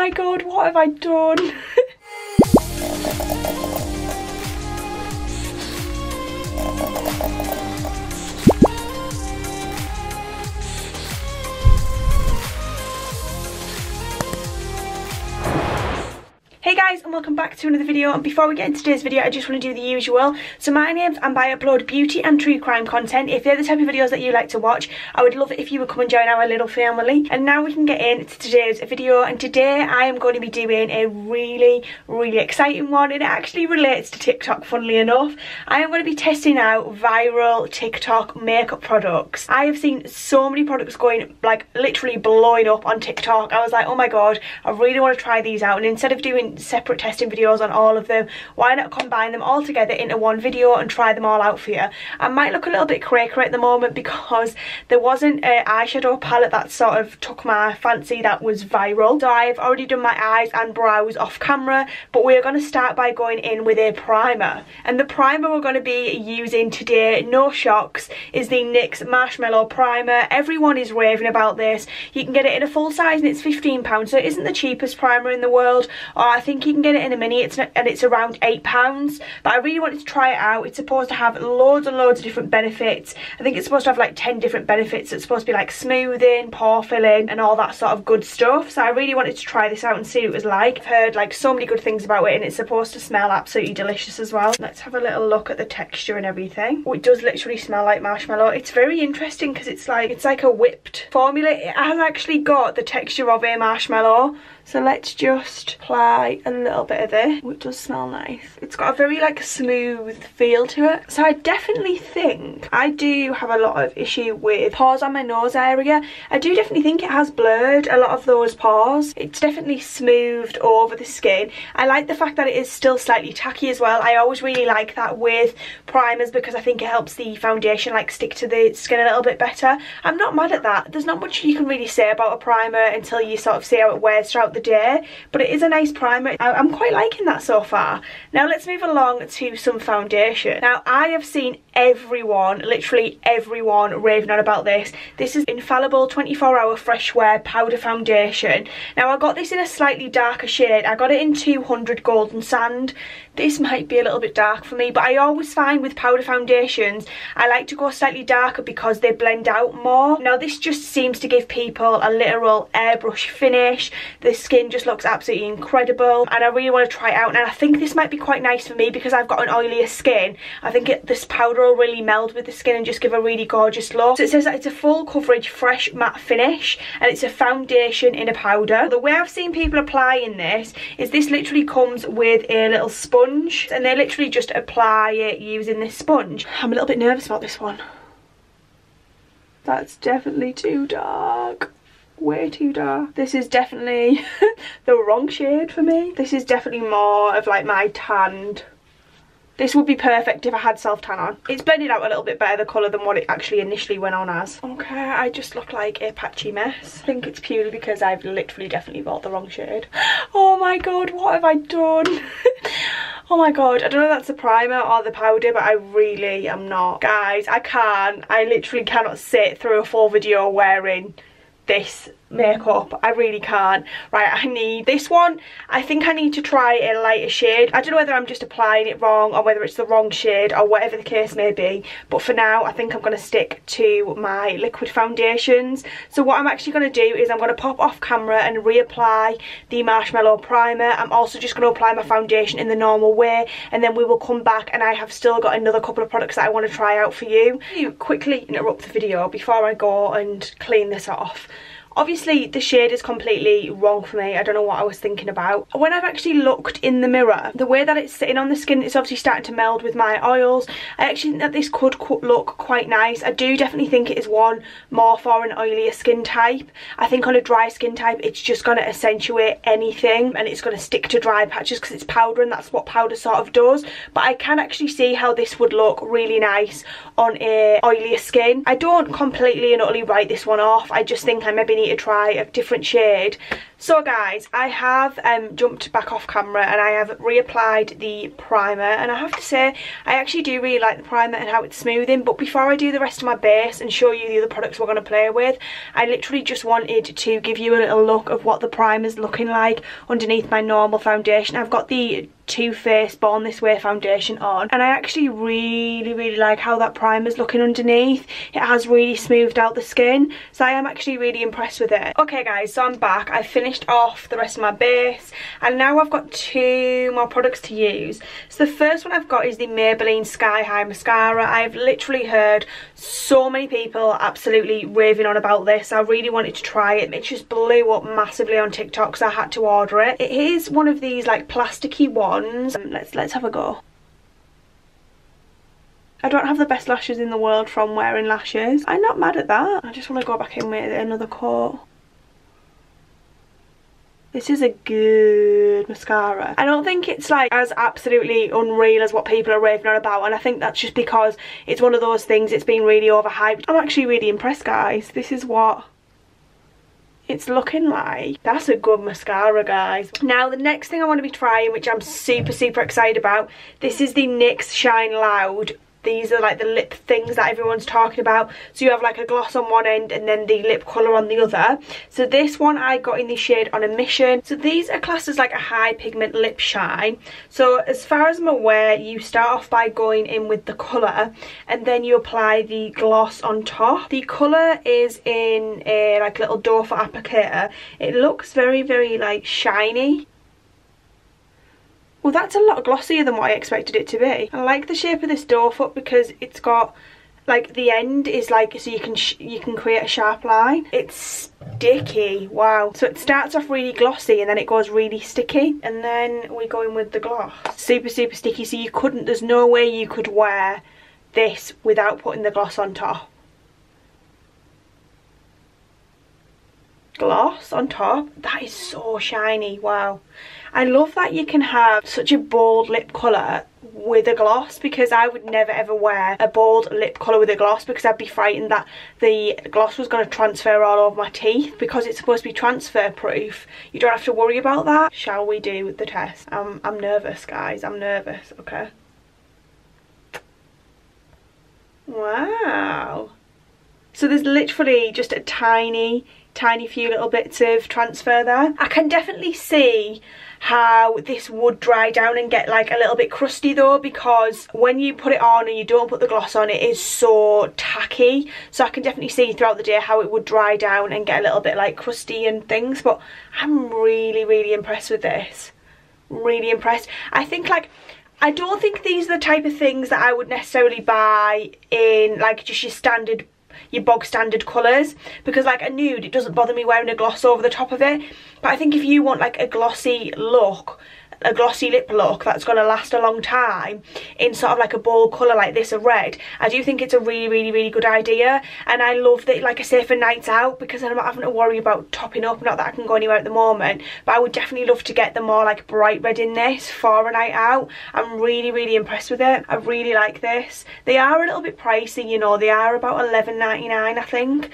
my god, what have I done? Hey guys, and welcome back to another video. And before we get into today's video, I just want to do the usual. So my name's Amber, I upload beauty and true crime content. If they're the type of videos that you like to watch, I would love it if you would come and join our little family. And now we can get into today's video. And today I am going to be doing a really exciting one. It actually relates to TikTok, funnily enough. I am going to be testing out viral TikTok makeup products. I have seen so many products going, like, literally blowing up on TikTok. I was like, oh my god, I really want to try these out. And instead of doing separate testing videos on all of them, why not combine them all together into one video and try them all out for you? I might look a little bit cracker at the moment because there wasn't an eyeshadow palette that sort of took my fancy that was viral. So I've already done my eyes and brows off camera, but we're going to start by going in with a primer. And the primer we're going to be using today, no shocks, is the NYX Marshmellow primer. Everyone is raving about this. You can get it in a full size and it's £15, so it isn't the cheapest primer in the world. I think you can get it in a mini, and it's around £8, but I really wanted to try it out. It's supposed to have loads and loads of different benefits. I think it's supposed to have like 10 different benefits. It's supposed to be like smoothing, pore filling and all that sort of good stuff. So I really wanted to try this out and see what it was like. I've heard like so many good things about it, and it's supposed to smell absolutely delicious as well. Let's have a little look at the texture and everything. Oh, it does literally smell like marshmallow. It's very interesting because it's like a whipped formula. It has actually got the texture of a marshmallow. So let's just apply a little bit of this. Oh, it does smell nice. It's got a very like smooth feel to it. So I definitely think I do have a lot of issue with pores on my nose area. I do definitely think it has blurred a lot of those pores. It's definitely smoothed over the skin. I like the fact that it is still slightly tacky as well. I always really like that with primers because I think it helps the foundation like stick to the skin a little bit better. I'm not mad at that. There's not much you can really say about a primer until you sort of see how it wears throughout the day, but it is a nice primer. I'm quite liking that so far. Now let's move along to some foundation. Now I have seen everyone, literally everyone, raving on about this. This is Infallible 24-hour fresh wear powder foundation. Now I got this in a slightly darker shade. I got it in 200 Golden Sand. This might be a little bit dark for me, but I always find with powder foundations I like to go slightly darker because they blend out more. Now this just seems to give people a literal airbrush finish. The skin just looks absolutely incredible, and I really want to try it out. And I think this might be quite nice for me because I've got an oilier skin. I think this powder will really meld with the skin and just give a really gorgeous look. So it says that it's a full coverage fresh matte finish, and it's a foundation in a powder. The way I've seen people applying this is this literally comes with a little sponge, and they literally just apply it using this sponge. I'm a little bit nervous about this one. That's definitely too dark. Way too dark. This is definitely the wrong shade for me. This is definitely more of like my tanned. This would be perfect if I had self-tan on. It's blended out a little bit better, the colour, than what it actually initially went on as. Okay, I just look like a patchy mess. I think it's purely because I've literally definitely bought the wrong shade. Oh my god, what have I done? Oh my god, I don't know if that's the primer or the powder, but I really am not. Guys, I literally cannot sit through a full video wearing this makeup. I really can't. Right, I need this one. I think I need to try a lighter shade. I don't know whether I'm just applying it wrong or whether it's the wrong shade or whatever the case may be, but for now I think I'm going to stick to my liquid foundations. So what I'm actually going to do is I'm going to pop off camera and reapply the Marshmellow primer. I'm also just going to apply my foundation in the normal way, and then we will come back and I have still got another couple of products that I want to try out for you. To quickly interrupt the video before I go and clean this off. Obviously the shade is completely wrong for me. I don't know what I was thinking about. When I've actually looked in the mirror, the way that it's sitting on the skin, it's obviously starting to meld with my oils. I actually think that this could look quite nice. I do definitely think it is one more for an oilier skin type. I think on a dry skin type it's just going to accentuate anything, and it's going to stick to dry patches because it's powder, and that's what powder sort of does. But I can actually see how this would look really nice on a oilier skin. I don't completely and utterly write this one off. I just think I maybe need to try a different shade So guys, I have jumped back off camera and I have reapplied the primer, and I have to say I actually do really like the primer and how it's smoothing. But before I do the rest of my base and show you the other products we're going to play with, I literally just wanted to give you a little look of what the primer's looking like underneath my normal foundation. I've got the Too Faced Born This Way foundation on, and I actually really like how that primer's looking underneath. It has really smoothed out the skin, so I am actually really impressed with it. Okay guys, so I'm back. I finished off the rest of my base and now I've got 2 more products to use. So the first one I've got is the Maybelline Sky High Mascara. I've literally heard so many people absolutely raving on about this. I really wanted to try it. It just blew up massively on TikTok, so I had to order it. It is one of these like plasticky ones. Let's have a go. I don't have the best lashes in the world from wearing lashes. I'm not mad at that. I just want to go back in with another coat. This is a good mascara. I don't think it's like as absolutely unreal as what people are raving on about, and I think that's just because it's one of those things, it's been really overhyped. I'm actually really impressed, guys. This is what it's looking like. That's a good mascara, guys. Now the next thing I want to be trying, which I'm super excited about, this is the NYX Shine Loud. These are like the lip things that everyone's talking about. So you have like a gloss on one end and then the lip colour on the other. So this one I got in the shade On a Mission. So these are classed as like a high pigment lip shine. So as far as I'm aware, you start off by going in with the colour and then you apply the gloss on top. The colour is in a like little doe foot applicator. It looks very like shiny. Well, that's a lot glossier than what I expected it to be. I like the shape of this doe foot because it's got like the end is like, so you can create a sharp line. It's sticky, wow. So it starts off really glossy and then it goes really sticky, and then we go in with the gloss. Super sticky, so there's no way you could wear this without putting the gloss on top. Gloss on top, that is so shiny, wow. I love that you can have such a bold lip colour with a gloss, because I would never ever wear a bold lip colour with a gloss because I'd be frightened that the gloss was going to transfer all over my teeth. Because it's supposed to be transfer proof, you don't have to worry about that. Shall we do the test? I'm nervous, guys, I'm nervous. Okay. Wow. So there's literally just a tiny few little bits of transfer there. I can definitely see how this would dry down and get like a little bit crusty though, because when you put it on and you don't put the gloss on, it is so tacky. So I can definitely see throughout the day how it would dry down and get a little bit like crusty and things. But I'm really impressed with this. Really impressed. I think like, I don't think these are the type of things that I would necessarily buy in like just your bog standard colours, because like a nude, it doesn't bother me wearing a gloss over the top of it. But I think if you want like a glossy look, a glossy lip look that's going to last a long time in sort of like a bold colour like this, a red, I do think it's a really good idea. And I love that, like I say, for nights out, because I'm not having to worry about topping up. Not that I can go anywhere at the moment, but I would definitely love to get the more like bright red in this for a night out. I'm really impressed with it. I really like this. They are a little bit pricey, you know, they are about $11.99 I think,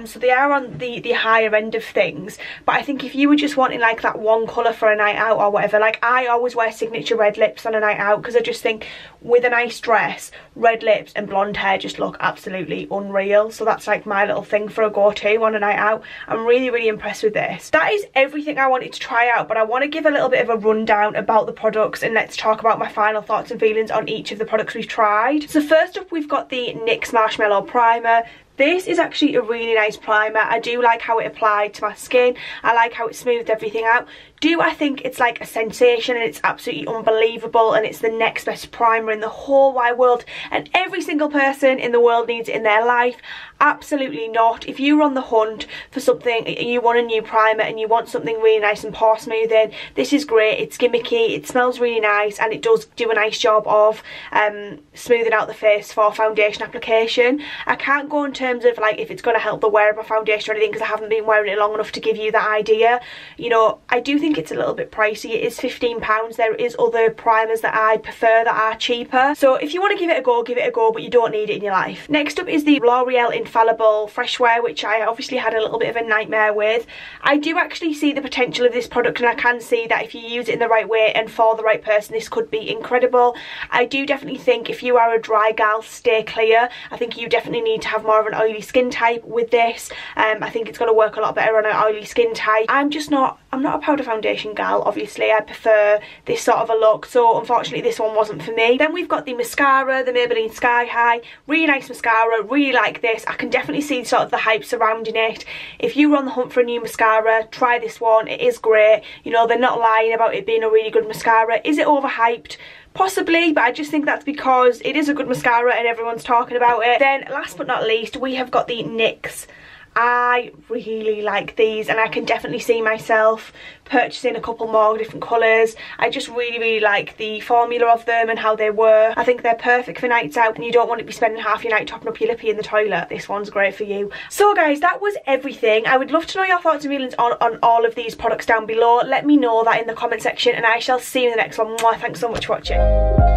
so they are on the higher end of things. But I think if you were just wanting like that one colour for a night out or whatever, like I always wear signature red lips on a night out because I just think with a nice dress, red lips and blonde hair just look absolutely unreal. So that's like my little thing for a go-to on a night out. I'm really impressed with this. That is everything I wanted to try out, but I want to give a little bit of a rundown about the products and let's talk about my final thoughts and feelings on each of the products we've tried. So first up, we've got the NYX Marshmellow Primer. This is actually a really nice primer. I do like how it applied to my skin. I like how it smoothed everything out. I think it's like a sensation and it's absolutely unbelievable and it's the next best primer in the whole wide world and every single person in the world needs it in their life? Absolutely not. If you're on the hunt for something, you want a new primer and you want something really nice and pore smoothing, this is great. It's gimmicky, it smells really nice, and it does do a nice job of smoothing out the face for foundation application. I can't go into terms of like if it's going to help the wear of my foundation or anything, because I haven't been wearing it long enough to give you that idea. You know, I do think it's a little bit pricey. It is £15. There is other primers that I prefer that are cheaper. So if you want to give it a go, give it a go, but you don't need it in your life. Next up is the L'Oreal Infallible Fresh Wear, which I obviously had a little bit of a nightmare with. I do actually see the potential of this product, and I can see that if you use it in the right way and for the right person, this could be incredible. I do definitely think if you are a dry gal, stay clear. I think you definitely need to have more of an oily skin type with this. I think it's going to work a lot better on an oily skin type. I'm not a powder foundation gal, obviously. I prefer this sort of a look, so unfortunately this one wasn't for me. Then we've got the mascara, the Maybelline Sky High. Really nice mascara, really like this. I can definitely see sort of the hype surrounding it. If you were on the hunt for a new mascara, try this one. It is great. You know, they're not lying about it being a really good mascara. Is it overhyped? Possibly, but I just think that's because it is a good mascara and everyone's talking about it. Then last but not least, we have got the NYX. I really like these, and I can definitely see myself purchasing a couple more different colours. I just really like the formula of them and how they work. I think they're perfect for nights out and you don't want to be spending half your night topping up your lippy in the toilet. This one's great for you. So guys, that was everything. I would love to know your thoughts and feelings on all of these products down below. Let me know that in the comment section, and I shall see you in the next one. Mwah, thanks so much for watching.